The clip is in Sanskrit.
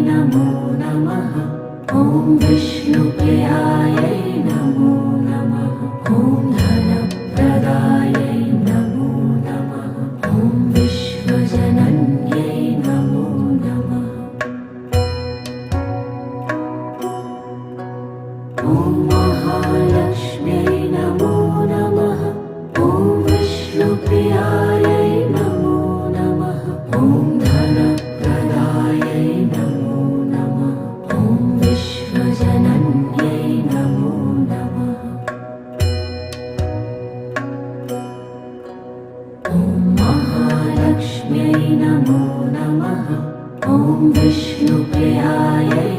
नमो नमः। ॐ विष्णुप्रियायै नमो नमः। ॐ धनप्रदायै नमो नमः। ॐ विश्वजनन्यै नमो नमः। ॐ महालक्ष्म्यै नमो नमः। ॐ विष्णुप्रियायै नमो नमः। ॐ धनप्रदायै नमो नमः। ॐ विश्वजनन्यै नमो नमः। ॐ महालक्ष्म्यै नमो नमः। ॐ विष्णुप्रियायै